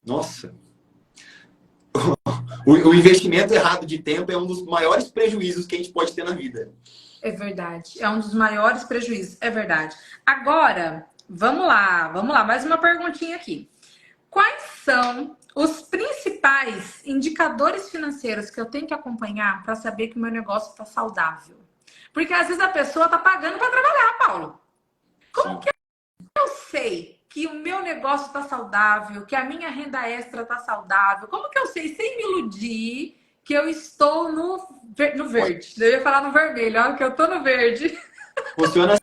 Nossa. O investimento errado de tempo é um dos maiores prejuízos que a gente pode ter na vida. É verdade. É um dos maiores prejuízos. É verdade. Agora, vamos lá. Mais uma perguntinha aqui. Quais são os principais indicadores financeiros que eu tenho que acompanhar para saber que o meu negócio está saudável? Porque às vezes a pessoa está pagando para trabalhar, Paulo. Como que eu sei que o meu negócio tá saudável, que a minha renda extra tá saudável? Como que eu sei, sem me iludir, que eu estou no verde? Eu ia falar no vermelho, olha que eu tô no verde. Funciona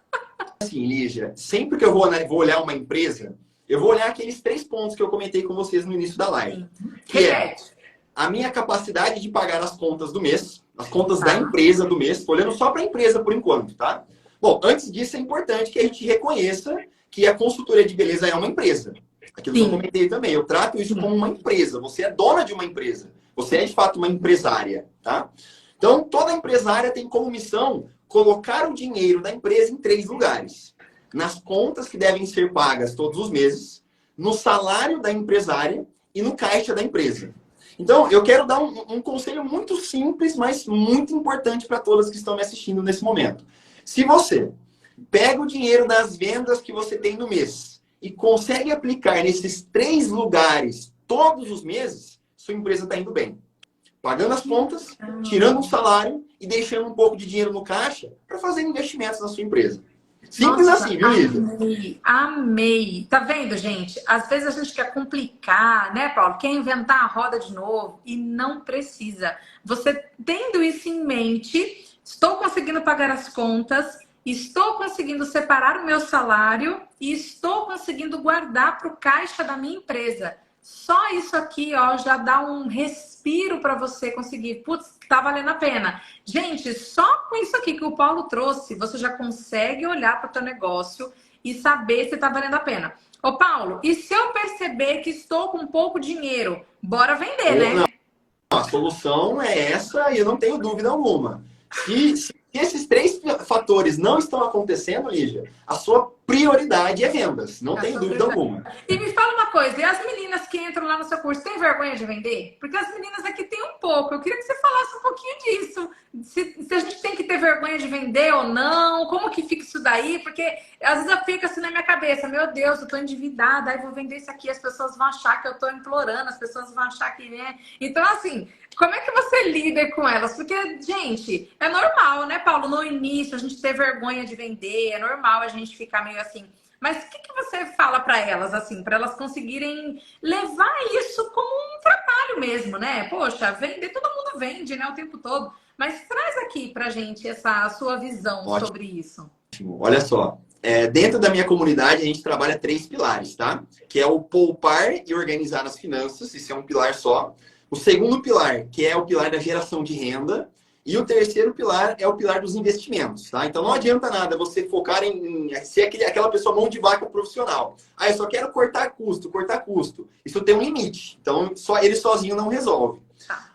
assim, Lígia. Sempre que eu vou olhar uma empresa, eu vou olhar aqueles 3 pontos que eu comentei com vocês no início da live. Que é Repete. a minha capacidade de pagar as contas do mês, as contas da Tá. empresa do mês, tô olhando só para a empresa por enquanto, tá? Bom, antes disso é importante que a gente reconheça que a consultoria de beleza é uma empresa. Aquilo que eu Sim. comentei também, eu trato isso como uma empresa. Você é dona de uma empresa. Você é, de fato, uma empresária, tá? Então, toda empresária tem como missão colocar o dinheiro da empresa em 3 lugares. Nas contas que devem ser pagas todos os meses, no salário da empresária e no caixa da empresa. Então, eu quero dar um conselho muito simples, mas muito importante para todas que estão me assistindo nesse momento. Se você pega o dinheiro das vendas que você tem no mês e consegue aplicar nesses 3 lugares todos os meses, sua empresa está indo bem. Pagando as contas, tirando um salário e deixando um pouco de dinheiro no caixa para fazer investimentos na sua empresa. Simples Nossa, assim, viu, Lívia? amei, amei. Tá vendo, gente? Às vezes a gente quer complicar, né, Paulo? Quer inventar a roda de novo e não precisa. Você tendo isso em mente, estou conseguindo pagar as contas, estou conseguindo separar o meu salário e estou conseguindo guardar para o caixa da minha empresa. Só isso aqui, ó, já dá um respiro para você conseguir. Putz, tá valendo a pena. Gente, só com isso aqui que o Paulo trouxe, você já consegue olhar para o teu negócio e saber se tá valendo a pena. Ô, Paulo, e se eu perceber que estou com pouco dinheiro, bora vender, Ou não, né? a solução é essa e eu não tenho dúvida alguma. Se esses 3 fatores não estão acontecendo, Lígia, a sua prioridade é vendas. Não tenho dúvida alguma. E me fala uma coisa, e as meninas que entram lá no seu curso, têm vergonha de vender? Porque as meninas aqui têm um pouco. Eu queria que você falasse um pouquinho disso. Se a gente tem que ter vergonha de vender ou não, como que fica isso daí? Porque às vezes eu fico assim na minha cabeça, meu Deus, eu tô endividada, aí vou vender isso aqui, as pessoas vão achar que eu tô implorando, as pessoas vão achar que... Né? Então, assim, como é que você lida com elas? Porque, gente, é normal, né, Paulo? No início a gente ter vergonha de vender, é normal a gente ficar meio assim... Mas o que você fala para elas, assim, para elas conseguirem levar isso como um trabalho mesmo, né? Poxa, vender, todo mundo vende, né, o tempo todo. Mas traz aqui pra gente essa sua visão Ótimo. sobre isso. Olha só, dentro da minha comunidade a gente trabalha 3 pilares, tá? Que é o poupar e organizar as finanças, isso é um pilar só. O segundo pilar, que é o pilar da geração de renda. E o terceiro pilar é o pilar dos investimentos, tá? Então não adianta nada você focar em ser aquela pessoa mão de vaca profissional. Ah, eu só quero cortar custo, cortar custo. Isso tem um limite. Então só ele sozinho não resolve.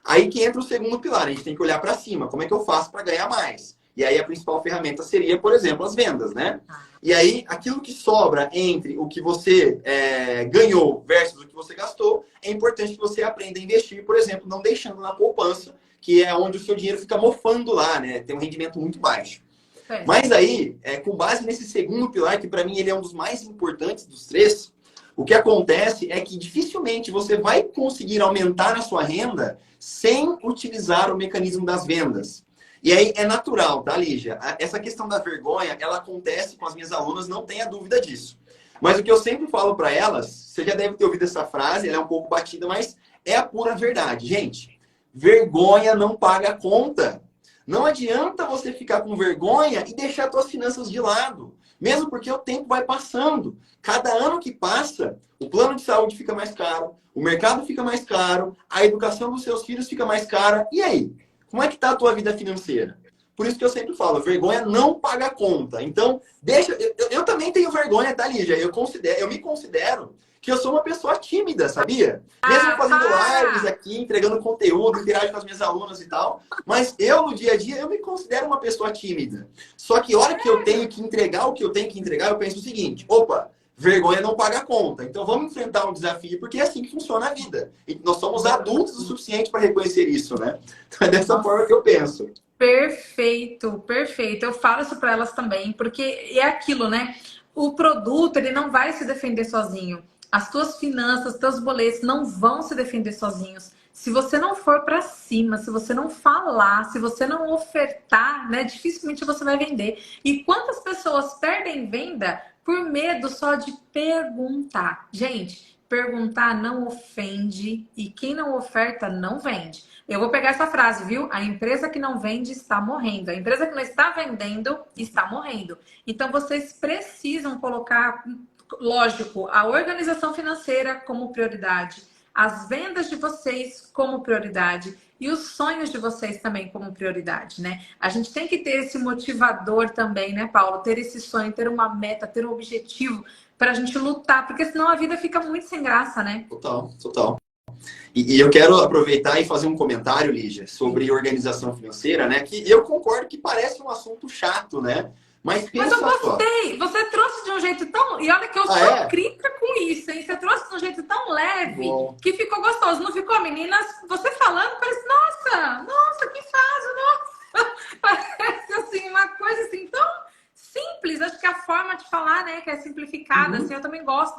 Aí que entra o segundo pilar, a gente tem que olhar para cima. Como é que eu faço para ganhar mais? E aí a principal ferramenta seria, por exemplo, as vendas, né? E aí aquilo que sobra entre o que você ganhou versus o que você gastou, é importante que você aprenda a investir, por exemplo, não deixando na poupança, que é onde o seu dinheiro fica mofando lá, né? Tem um rendimento muito baixo. Mas aí, com base nesse segundo pilar, que para mim ele é um dos mais importantes dos 3, o que acontece é que dificilmente você vai conseguir aumentar a sua renda sem utilizar o mecanismo das vendas. E aí é natural, tá, Lígia? Essa questão da vergonha, ela acontece com as minhas alunas, não tenha dúvida disso. Mas o que eu sempre falo para elas, você já deve ter ouvido essa frase, ela é um pouco batida, mas é a pura verdade. Gente, vergonha não paga conta. Não adianta você ficar com vergonha e deixar suas finanças de lado. Mesmo porque o tempo vai passando. Cada ano que passa, o plano de saúde fica mais caro, o mercado fica mais caro, a educação dos seus filhos fica mais cara. E aí? Como é que está a tua vida financeira? Por isso que eu sempre falo, vergonha não paga conta. Então, deixa... Eu também tenho vergonha, tá, Lígia? Eu me considero que eu sou uma pessoa tímida, sabia? Mesmo fazendo lives aqui, entregando conteúdo, interagindo com as minhas alunas e tal. Mas eu, no dia a dia, eu me considero uma pessoa tímida. Só que a hora que eu tenho que entregar o que eu tenho que entregar, eu penso o seguinte, opa, vergonha não paga conta. Então vamos enfrentar um desafio, porque é assim que funciona a vida. E nós somos adultos o suficiente para reconhecer isso, né? Então é dessa forma que eu penso. Perfeito, perfeito. Eu falo isso para elas também, porque é aquilo, né? O produto, ele não vai se defender sozinho. As tuas finanças, teus boletos não vão se defender sozinhos. Se você não for para cima, se você não falar, se você não ofertar, né, dificilmente você vai vender. E quantas pessoas perdem venda por medo só de perguntar. Gente, perguntar não ofende e quem não oferta não vende. Eu vou pegar essa frase, viu? A empresa que não vende está morrendo. A empresa que não está vendendo está morrendo. Então, vocês precisam colocar, lógico, a organização financeira como prioridade, as vendas de vocês como prioridade e os sonhos de vocês também como prioridade, né? A gente tem que ter esse motivador também, né, Paulo? Ter esse sonho, ter uma meta, ter um objetivo para a gente lutar, porque senão a vida fica muito sem graça, né? Total, total. E eu quero aproveitar e fazer um comentário, Lígia, sobre organização financeira, né? Que eu concordo que parece um assunto chato, né? Mas pensa Mas eu só. gostei. Você trouxe de um jeito tão. E olha que eu sou crítica com isso, hein? Você trouxe de um jeito tão leve que ficou gostoso. Não ficou, meninas? Você falando, parece, nossa, que fácil, nossa. Parece assim, uma coisa assim tão simples. Acho que a forma de falar, né, que é simplificada, assim, eu também gosto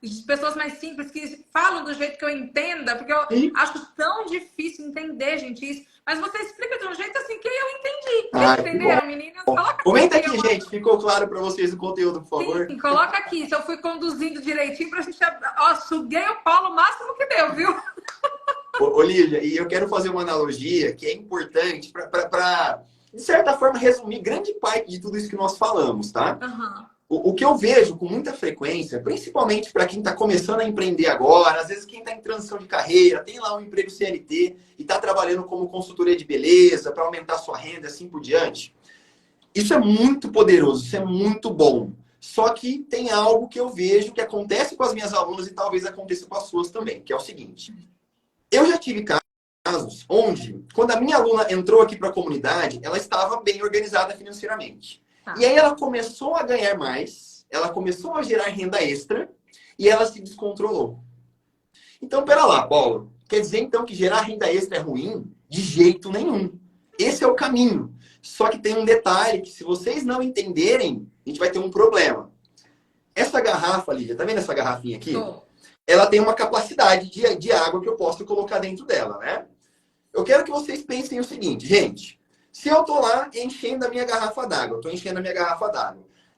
de pessoas mais simples que falam do jeito que eu entenda, porque eu acho tão difícil entender, gente, isso. Mas você explica de um jeito assim que eu entendi. Entenderam, meninas? Comenta aqui, gente. Ficou claro para vocês o conteúdo, por favor? Sim, coloca aqui. Se eu fui conduzindo direitinho pra gente... Ó, suguei o Paulo o máximo que deu, viu? Ô, Lígia, e eu quero fazer uma analogia que é importante para, de certa forma, resumir grande parte de tudo isso que nós falamos, tá? O que eu vejo com muita frequência, principalmente para quem está começando a empreender agora, às vezes quem está em transição de carreira, tem lá um emprego CLT e está trabalhando como consultoria de beleza para aumentar sua renda, assim por diante. Isso é muito poderoso, isso é muito bom. Só que tem algo que eu vejo que acontece com as minhas alunas e talvez aconteça com as suas também, que é o seguinte. Eu já tive casos onde, quando a minha aluna entrou aqui para a comunidade, ela estava bem organizada financeiramente. E aí ela começou a ganhar mais, ela começou a gerar renda extra e ela se descontrolou. Então, pera lá, Paulo. Quer dizer, então, que gerar renda extra é ruim? De jeito nenhum. Esse é o caminho. Só que tem um detalhe que se vocês não entenderem, a gente vai ter um problema. Essa garrafa, Lígia, tá vendo essa garrafinha aqui? Ela tem uma capacidade de água que eu posso colocar dentro dela, né? Eu quero que vocês pensem o seguinte, gente. Se eu tô lá enchendo a minha garrafa d'água,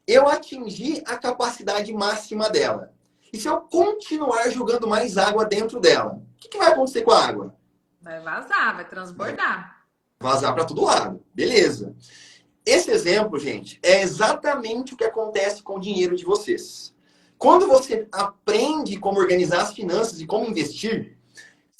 eu atingi a capacidade máxima dela. E se eu continuar jogando mais água dentro dela, o que vai acontecer com a água? Vai vazar, vai transbordar. Vazar para todo lado. Beleza. Esse exemplo, gente, é exatamente o que acontece com o dinheiro de vocês. Quando você aprende como organizar as finanças e como investir,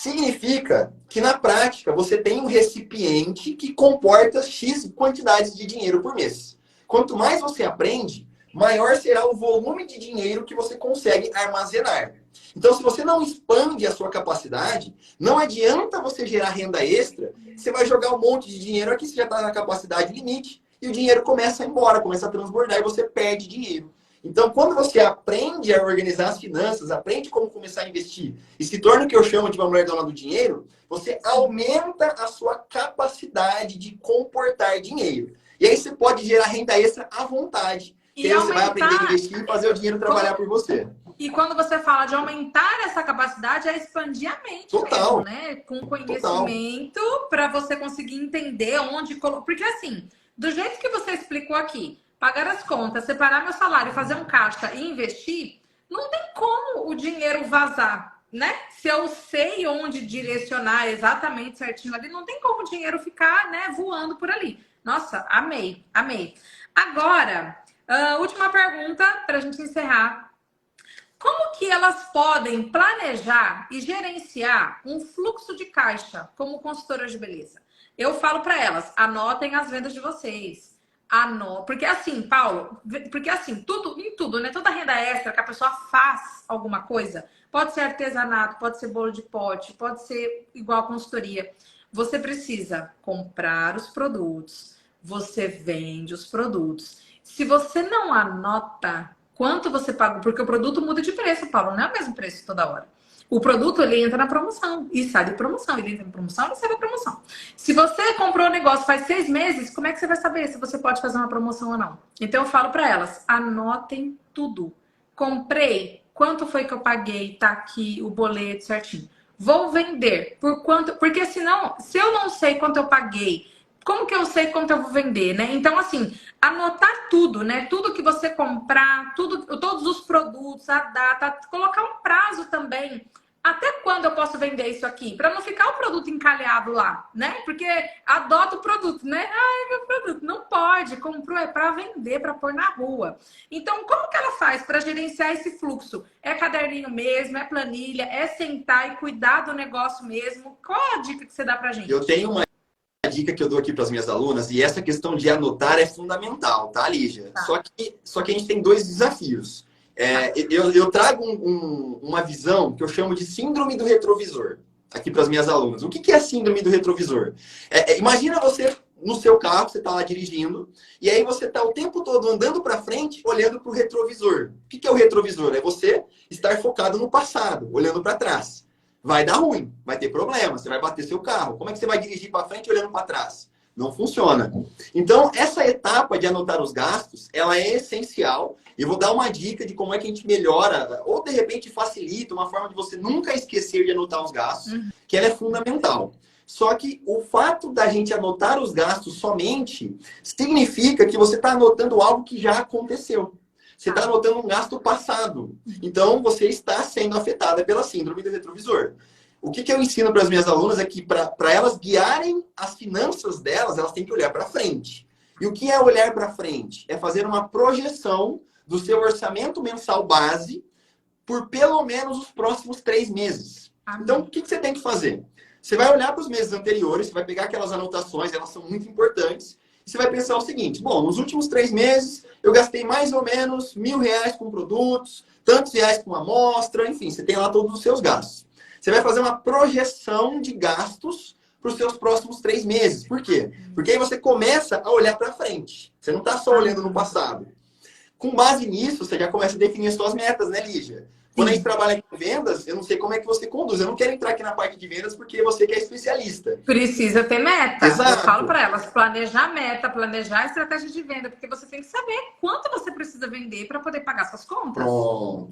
significa que, na prática, você tem um recipiente que comporta X quantidades de dinheiro por mês. Quanto mais você aprende, maior será o volume de dinheiro que você consegue armazenar. Então, se você não expande a sua capacidade, não adianta você gerar renda extra, você vai jogar um monte de dinheiro aqui, você já está na capacidade limite, e o dinheiro começa a ir embora, começa a transbordar e você perde dinheiro. Então, quando você aprende a organizar as finanças, aprende como começar a investir e se torna o que eu chamo de uma mulher dona do dinheiro, você aumenta a sua capacidade de comportar dinheiro. E aí você pode gerar renda extra à vontade. E aí você vai aprender a investir e fazer o dinheiro trabalhar por você. E quando você fala de aumentar essa capacidade, é expandir a mente mesmo, né? Com conhecimento para você conseguir entender onde... Porque assim, do jeito que você explicou aqui, pagar as contas, separar meu salário, fazer um caixa e investir, não tem como o dinheiro vazar, né? Se eu sei onde direcionar exatamente certinho ali, não tem como o dinheiro ficar, né, voando por ali. Nossa, amei, amei. Agora, última pergunta para a gente encerrar. Como que elas podem planejar e gerenciar um fluxo de caixa como consultoras de beleza? Eu falo para elas, anotem as vendas de vocês. Porque assim, Paulo, porque assim, em tudo, né? Toda renda extra que a pessoa faz alguma coisa, pode ser artesanato, pode ser bolo de pote, pode ser igual consultoria. Você precisa comprar os produtos, você vende os produtos. Se você não anota quanto você paga, porque o produto muda de preço, Paulo, não é o mesmo preço toda hora. O produto, ele entra na promoção e sai de promoção. Ele entra na promoção e sai da promoção. Se você comprou o negócio faz 6 meses, como é que você vai saber se você pode fazer uma promoção ou não? Então, eu falo para elas, anotem tudo. Comprei, quanto foi que eu paguei? Tá aqui o boleto certinho. Vou vender, por quanto? Porque senão, se eu não sei quanto eu paguei, como que eu sei quanto eu vou vender, né? Então, assim, anotar tudo, né? Tudo que você comprar, tudo, todos os produtos, a data, colocar um prazo também. Até quando eu posso vender isso aqui? Para não ficar o produto encalhado lá, né? Porque adota o produto, né? Ai, meu produto. Não pode. Comprou é para vender, para pôr na rua. Então, como que ela faz para gerenciar esse fluxo? É caderninho mesmo? É planilha? É sentar e cuidar do negócio mesmo? Qual é a dica que você dá pra Eu gente? tenho uma dica que eu dou aqui para as minhas alunas, e essa questão de anotar é fundamental, tá, Lígia? Tá, Só que a gente tem dois desafios. tá. Eu trago uma visão que eu chamo de síndrome do retrovisor aqui para as minhas alunas. O que é a síndrome do retrovisor? Imagina você no seu carro, você está lá dirigindo, e aí você está o tempo todo andando para frente, olhando para o retrovisor. O que é o retrovisor? É você estar focado no passado, olhando para trás. Vai dar ruim, vai ter problema, você vai bater seu carro. Como é que você vai dirigir para frente olhando para trás? Não funciona. Então, essa etapa de anotar os gastos, ela é essencial. Eu vou dar uma dica de como é que a gente melhora, ou de repente facilita, uma forma de você nunca esquecer de anotar os gastos, que ela é fundamental. Só que o fato da gente anotar os gastos somente significa que você está anotando algo que já aconteceu. Você está anotando um gasto passado. Então, você está sendo afetada pela síndrome do retrovisor. O que eu ensino para as minhas alunas é que para elas guiarem as finanças delas, elas têm que olhar para frente. E o que é olhar para frente? É fazer uma projeção do seu orçamento mensal base por pelo menos os próximos 3 meses. Então, o que você tem que fazer? Você vai olhar para os meses anteriores, você vai pegar aquelas anotações, elas são muito importantes, e você vai pensar o seguinte: bom, nos últimos 3 meses eu gastei mais ou menos R$ 1.000 com produtos, tantos reais com amostra, enfim, você tem lá todos os seus gastos. Você vai fazer uma projeção de gastos para os seus próximos 3 meses. Por quê? Porque aí você começa a olhar para frente. Você não está só olhando no passado. Com base nisso, você já começa a definir as suas metas, né, Lígia? Quando a gente trabalha com vendas, eu não sei como é que você conduz. Eu não quero entrar aqui na parte de vendas porque você que é especialista. Precisa ter meta. Eu falo Exato. para elas, planejar meta, planejar estratégia de venda, porque você tem que saber quanto você precisa vender para poder pagar suas contas. Pronto.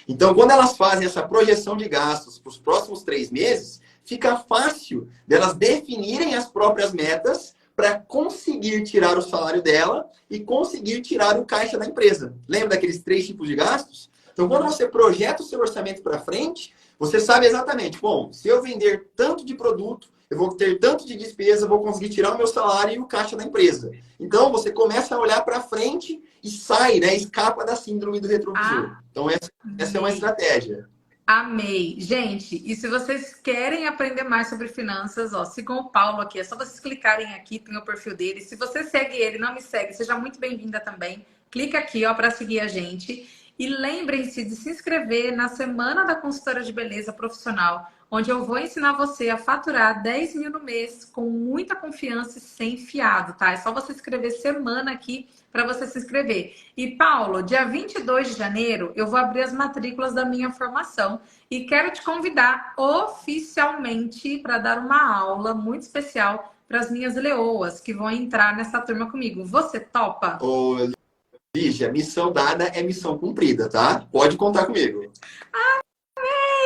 Então, quando elas fazem essa projeção de gastos para os próximos 3 meses, fica fácil delas definirem as próprias metas para conseguir tirar o salário dela e conseguir tirar o caixa da empresa. Lembra daqueles 3 tipos de gastos? Então, quando você projeta o seu orçamento para frente, você sabe exatamente, bom, se eu vender tanto de produto, eu vou ter tanto de despesa, eu vou conseguir tirar o meu salário e o caixa da empresa. Então, você começa a olhar para frente e sai, né? Escapa da síndrome do retrovisor. Então, essa é uma estratégia. Amei. Gente, e se vocês querem aprender mais sobre finanças, ó, sigam o Paulo aqui. É só vocês clicarem aqui, tem o perfil dele. Se você segue ele, não me segue, seja muito bem-vinda também. Clica aqui, ó, para seguir a gente. E lembrem-se de se inscrever na Semana da Consultora de Beleza Profissional, onde eu vou ensinar você a faturar 10 mil no mês com muita confiança e sem fiado, tá? É só você escrever semana aqui para você se inscrever. E, Paulo, dia 22 de janeiro, eu vou abrir as matrículas da minha formação e quero te convidar oficialmente para dar uma aula muito especial para as minhas leoas que vão entrar nessa turma comigo. Você topa? Ô, Lígia, missão dada é missão cumprida, tá? Pode contar comigo.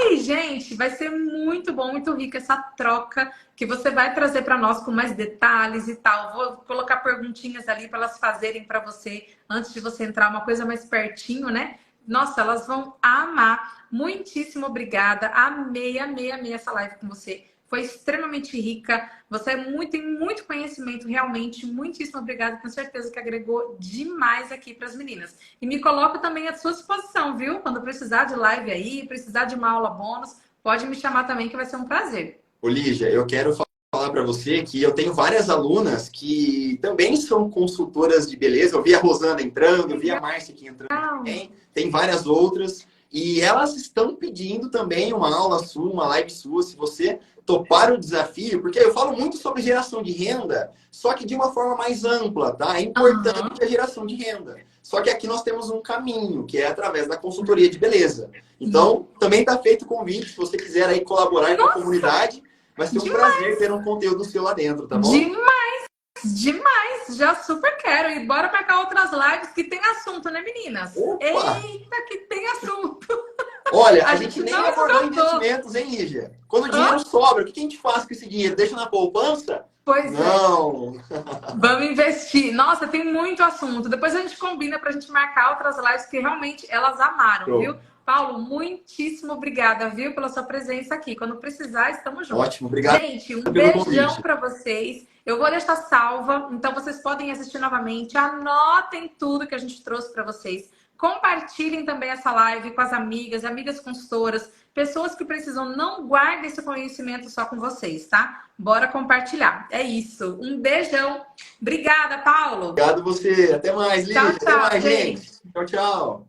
Ei, gente, vai ser muito bom, muito rica essa troca que você vai trazer para nós com mais detalhes e tal. Vou colocar perguntinhas ali para elas fazerem para você antes de você entrar, uma coisa mais pertinho, né? Nossa, elas vão amar. Muitíssimo obrigada. Amei, amei, amei essa live com você. Foi extremamente rica. Você tem muito conhecimento, realmente. Muitíssimo obrigada. Tenho certeza que agregou demais aqui para as meninas. E me coloco também à sua disposição, viu? Quando precisar de live aí, precisar de uma aula bônus, pode me chamar também, que vai ser um prazer. Ô, Lígia, eu quero falar para você que eu tenho várias alunas que também são consultoras de beleza. Eu vi a Rosana entrando, eu vi a Márcia aqui entrando também. Tem várias outras. E elas estão pedindo também uma aula sua, uma live sua, se você topar o desafio, porque eu falo muito sobre geração de renda, só que de uma forma mais ampla, tá? É importante a geração de renda. Só que aqui nós temos um caminho, que é através da consultoria de beleza. Então, também está feito o convite, se você quiser aí colaborar com a comunidade, vai ser um prazer ter um conteúdo seu lá dentro, tá bom? Demais! Já super quero. E bora marcar outras lives que tem assunto, né, meninas? Opa! Eita, que tem assunto! Olha, a gente nem abordou esgotou. investimentos, hein, Lígia? Quando o dinheiro sobra, o que a gente faz com esse dinheiro? Deixa na poupança? Pois é. Não! Vamos investir. Nossa, tem muito assunto. Depois a gente combina para a gente marcar outras lives que realmente elas amaram, viu? Show. Paulo, muitíssimo obrigada, viu, pela sua presença aqui. Quando precisar, estamos juntos. Ótimo, obrigado Gente, um pelo beijão convite. para vocês. Eu vou deixar salva, então vocês podem assistir novamente. Anotem tudo que a gente trouxe para vocês. Compartilhem também essa live com as amigas, amigas consultoras, pessoas que precisam. Não guardem esse conhecimento só com vocês, tá? Bora compartilhar. É isso. Um beijão. Obrigada, Paulo. Obrigado você. Até mais, Liz. Tchau, Até tchau, mais, gente. gente. Tchau, tchau.